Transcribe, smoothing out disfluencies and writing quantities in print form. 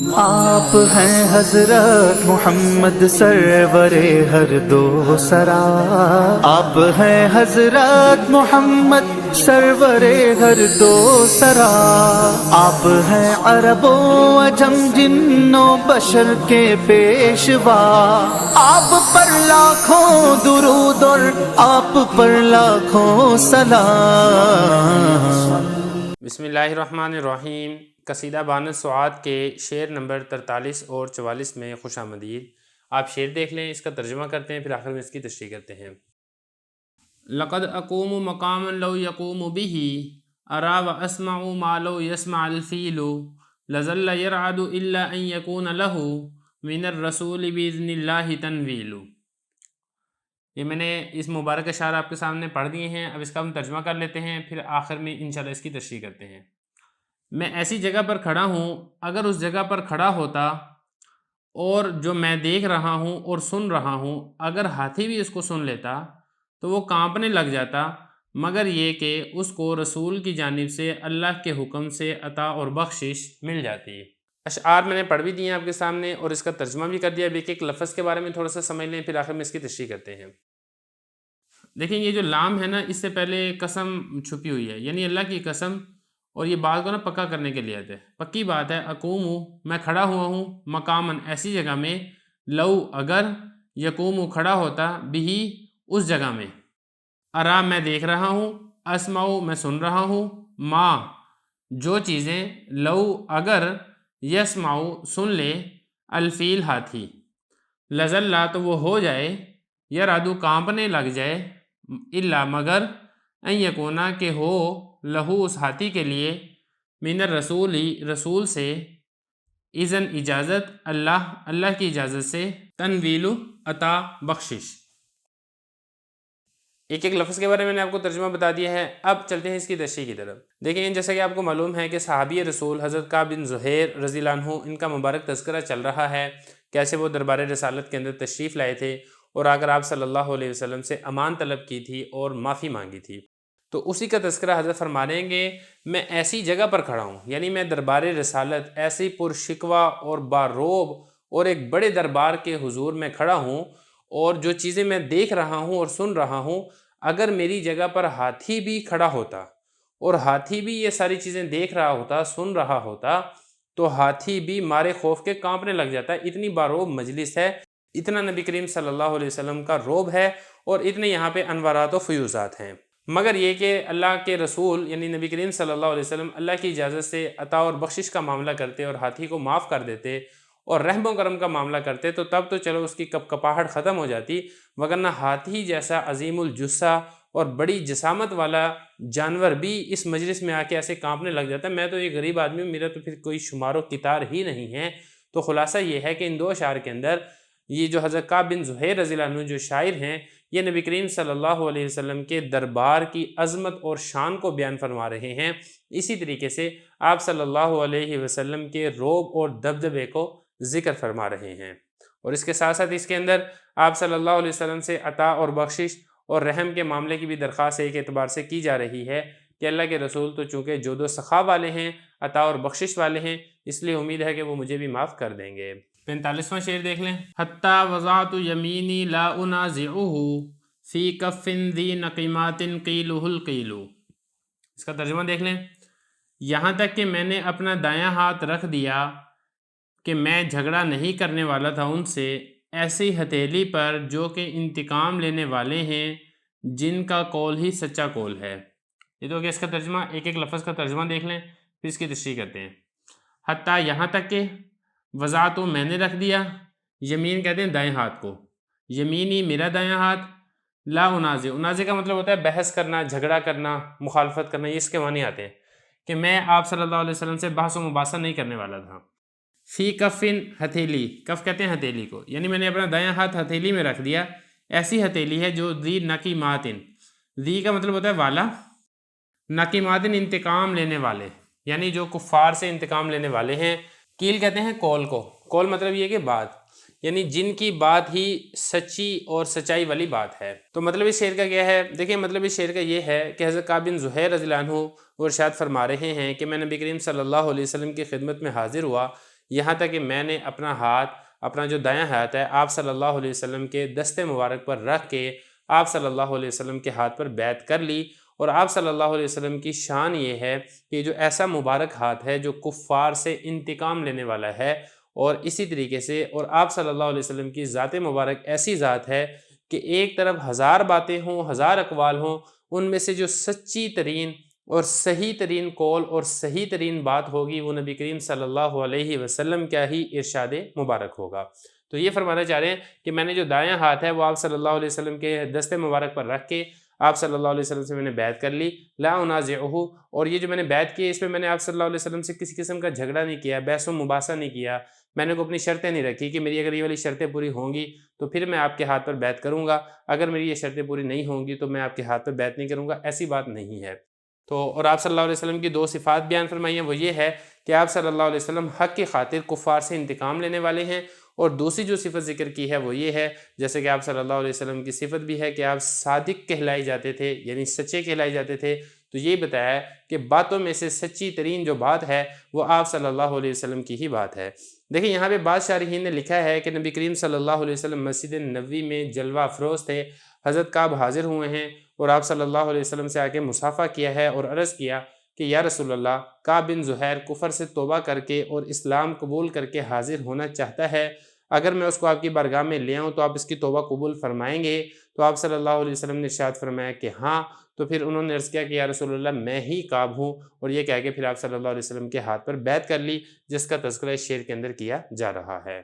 آپ ہیں حضرت محمد سرور ہر دو سرا، آپ ہیں حضرت محمد سرور ہر دو سرا، آپ ہیں عرب و عجم جن و بشر کے پیشوا، آپ پر لاکھوں درود اور آپ پر لاکھوں سلام۔ بسم اللہ الرحمن الرحیم۔ قصیدہ بانِ سعاد کے شعر نمبر 43 اور 44 میں خوش آمدید۔ آپ شعر دیکھ لیں، اس کا ترجمہ کرتے ہیں، پھر آخر میں اس کی تشریح کرتے ہیں۔ لقد اقوم مقاما لو یقوم به ارا واسمع ما لو يسمع الفیل لظل يرعد الا ان يكون له من الرسول باذن اللہ تنویل۔ یہ میں نے اس مبارک اشعار آپ کے سامنے پڑھ دیے ہیں، اب اس کا ہم ترجمہ کر لیتے ہیں، پھر آخر میں انشاءاللہ اس کی تشریح کرتے ہیں۔ میں ایسی جگہ پر کھڑا ہوں، اگر اس جگہ پر کھڑا ہوتا اور جو میں دیکھ رہا ہوں اور سن رہا ہوں اگر ہاتھی بھی اس کو سن لیتا تو وہ کانپنے لگ جاتا، مگر یہ کہ اس کو رسول کی جانب سے اللہ کے حکم سے عطا اور بخشش مل جاتی۔ اشعار میں نے پڑھ بھی دیے ہیں آپ کے سامنے اور اس کا ترجمہ بھی کر دیا۔ اب ایک ایک لفظ کے بارے میں تھوڑا سا سمجھ لیں، پھر آخر میں اس کی تشریح کرتے ہیں۔ دیکھیں یہ جو لام ہے نا، اس سے پہلے قسم چھپی ہوئی ہے، یعنی اللہ کی قسم، اور یہ بات کو نا پکا کرنے کے لیے آتے ہیں۔ پکی بات ہے، اقوم میں کھڑا ہوا ہوں، مقامن ایسی جگہ میں، لو اگر، یقوم کھڑا ہوتا، بھی اس جگہ میں، ارا میں دیکھ رہا ہوں، اسمع میں سن رہا ہوں، ما جو چیزیں، لو اگر، یسمع سن لے، الفیل ہاتھی، لزلہ تو وہ ہو جائے، یرادو کانپنے لگ جائے، الا مگر، ان یکونا کہ ہو، لہو اس ہاتھی کے لیے، من الرسول رسول سے، اذن اجازت، اللہ کی اجازت سے، تنویل عطا بخشش۔ ایک ایک لفظ کے بارے میں نے آپ کو ترجمہ بتا دیا ہے، اب چلتے ہیں اس کی تشریح کی طرف۔ دیکھیں جیسا کہ آپ کو معلوم ہے کہ صحابی رسول حضرت کعب بن زہیر رضی اللہ عنہ، ان کا مبارک تذکرہ چل رہا ہے، کیسے وہ دربار رسالت کے اندر تشریف لائے تھے اور آ کر آپ صلی اللہ علیہ وسلم سے امان طلب کی تھی اور معافی مانگی تھی۔ تو اسی کا تذکرہ حضرت فرما رہے ہیں کہ میں ایسی جگہ پر کھڑا ہوں، یعنی میں دربار رسالت ایسی پرشکوہ اور باروب اور ایک بڑے دربار کے حضور میں کھڑا ہوں، اور جو چیزیں میں دیکھ رہا ہوں اور سن رہا ہوں، اگر میری جگہ پر ہاتھی بھی کھڑا ہوتا اور ہاتھی بھی یہ ساری چیزیں دیکھ رہا ہوتا، سن رہا ہوتا، تو ہاتھی بھی مارے خوف کے کانپنے لگ جاتا۔ اتنی باروب مجلس ہے، اتنا نبی کریم صلی اللہ علیہ وسلم کا روب ہے، اور اتنے یہاں پہ انوارات و فیوزات ہیں، مگر یہ کہ اللہ کے رسول یعنی نبی کریم صلی اللہ علیہ وسلم اللہ کی اجازت سے عطا اور بخشش کا معاملہ کرتے اور ہاتھی کو معاف کر دیتے اور رحم و کرم کا معاملہ کرتے، تو تب تو چلو اس کی کپ کپاہٹ ختم ہو جاتی، وگرنہ ہاتھی جیسا عظیم الجثہ اور بڑی جسامت والا جانور بھی اس مجلس میں آ کے ایسے کانپنے لگ جاتا ہے۔ میں تو ایک غریب آدمی ہوں، میرا تو پھر کوئی شمار و کتار ہی نہیں ہے۔ تو خلاصہ یہ ہے کہ ان دو اشعار کے اندر یہ جو حضرت کعب بن زہیر رضی اللہ عنہ جو شاعر ہیں، یہ نبی کریم صلی اللہ علیہ وسلم کے دربار کی عظمت اور شان کو بیان فرما رہے ہیں، اسی طریقے سے آپ صلی اللہ علیہ وسلم کے روب اور دبدبے کو ذکر فرما رہے ہیں، اور اس کے ساتھ ساتھ اس کے اندر آپ صلی اللہ علیہ وسلم سے عطا اور بخشش اور رحم کے معاملے کی بھی درخواست ایک اعتبار سے کی جا رہی ہے کہ اللہ کے رسول تو چونکہ جود و سخا والے ہیں، عطا اور بخشش والے ہیں، اس لیے امید ہے کہ وہ مجھے بھی معاف کر دیں گے۔ 45واں شعر دیکھ لیں۔ حتی وضعت یمینی لا انازعہ فی کف ذی نقیمات قیلہ القیل۔ اس کا ترجمہ دیکھ لیں۔ یہاں تک کہ میں نے اپنا دایاں ہاتھ رکھ دیا کہ میں جھگڑا نہیں کرنے والا تھا ان سے، ایسی ہتھیلی پر جو کہ انتقام لینے والے ہیں، جن کا قول ہی سچا قول ہے۔ یہ تو کہ اس کا ترجمہ، ایک ایک لفظ کا ترجمہ دیکھ لیں، پھر اس کی تشریح کرتے ہیں۔ حتیٰ یہاں تک کہ، وضعت میں نے رکھ دیا، یمین کہتے ہیں دائیں ہاتھ کو، یمینی میرا دایاں ہاتھ، لا انازع، انازع کا مطلب ہوتا ہے بحث کرنا، جھگڑا کرنا، مخالفت کرنا، یہ اس کے معنی آتے ہیں کہ میں آپ صلی اللہ علیہ وسلم سے بحث و مباحثہ نہیں کرنے والا تھا۔ فی کفن ہتھیلی، کف کہتے ہیں ہتھیلی کو، یعنی میں نے اپنا دایاں ہاتھ ہتھیلی میں رکھ دیا، ایسی ہتھیلی ہے جو ذی نقیماتن، ذی کا مطلب ہوتا ہے والا، نقیماتن انتقام لینے والے، یعنی جو کفار سے انتقام لینے والے ہیں۔ کیل کہتے ہیں قول کو، قول مطلب یہ کہ بات، یعنی جن کی بات ہی سچی اور سچائی والی بات ہے۔ تو مطلب اس شعر کا کیا ہے؟ دیکھیں مطلب اس شعر کا یہ ہے کہ حضرت کعب بن زہیر رضی اللہ عنہ وہ ارشاد فرما رہے ہیں کہ میں نبی کریم صلی اللہ علیہ وسلم کی خدمت میں حاضر ہوا یہاں تک کہ میں نے اپنا ہاتھ، اپنا جو دایاں ہاتھ ہے، آپ صلی اللہ علیہ وسلم کے دستے مبارک پر رکھ کے آپ صلی اللہ علیہ وسلم کے ہاتھ پر بیعت کر لی۔ اور آپ صلی اللہ علیہ وسلم کی شان یہ ہے کہ جو ایسا مبارک ہاتھ ہے جو کفار سے انتقام لینے والا ہے، اور اسی طریقے سے اور آپ صلی اللہ علیہ وسلم کی ذات مبارک ایسی ذات ہے کہ ایک طرف ہزار باتیں ہوں، ہزار اقوال ہوں، ان میں سے جو سچی ترین اور صحیح ترین قول اور صحیح ترین بات ہوگی وہ نبی کریم صلی اللہ علیہ وسلم کا ہی ارشاد مبارک ہوگا۔ تو یہ فرمانا چاہ رہے ہیں کہ میں نے جو دایاں ہاتھ ہے وہ آپ صلی اللہ علیہ وسلم کے دستے مبارک پر رکھ کے آپ صلی اللہ علیہ وسلم سے میں نے بیعت کر لی، لا انازعہ، اور یہ جو میں نے بیعت کی ہے اس میں نے آپ صلی اللہ علیہ وسلم سے کسی قسم کا جھگڑا نہیں کیا، بحث و مباحثہ نہیں کیا، میں نے کوئی اپنی شرطیں نہیں رکھی کہ میری اگر یہ والی شرطیں پوری ہوں گی تو پھر میں آپ کے ہاتھ پر بیعت کروں گا، اگر میری یہ شرطیں پوری نہیں ہوں گی تو میں آپ کے ہاتھ پر بیعت نہیں کروں گا، ایسی بات نہیں ہے۔ تو اور آپ صلی اللہ علیہ وسلم کی دو صفات بیان فرمائی ہیں، وہ یہ ہے کہ آپ صلی اللہ علیہ وسلم حق کی خاطر کفار سے انتقام لینے والے ہیں، اور دوسری جو صفت ذکر کی ہے وہ یہ ہے، جیسے کہ آپ صلی اللہ علیہ وسلم کی صفت بھی ہے کہ آپ صادق کہلائے جاتے تھے، یعنی سچے کہلائے جاتے تھے۔ تو یہ بتایا کہ باتوں میں سے سچی ترین جو بات ہے وہ آپ صلی اللہ علیہ وسلم کی ہی بات ہے۔ دیکھیں یہاں پہ بعض شارحین نے لکھا ہے کہ نبی کریم صلی اللہ علیہ وسلم مسجد نبوی میں جلوہ افروز تھے، حضرت کعب حاضر ہوئے ہیں اور آپ صلی اللہ علیہ وسلم سے آ کے مصافحہ کیا ہے اور عرض کیا کہ یا رسول اللہ، کعب بن زہیر کفر سے توبہ کر کے اور اسلام قبول کر کے حاضر ہونا چاہتا ہے، اگر میں اس کو آپ کی بارگاہ میں لے آؤں تو آپ اس کی توبہ قبول فرمائیں گے؟ تو آپ صلی اللہ علیہ وسلم نے ارشاد فرمایا کہ ہاں۔ تو پھر انہوں نے عرض کیا کہ یا رسول اللہ میں ہی کعب ہوں، اور یہ کہہ کے پھر آپ صلی اللہ علیہ وسلم کے ہاتھ پر بیعت کر لی، جس کا تذکرہ اس شعر کے اندر کیا جا رہا ہے۔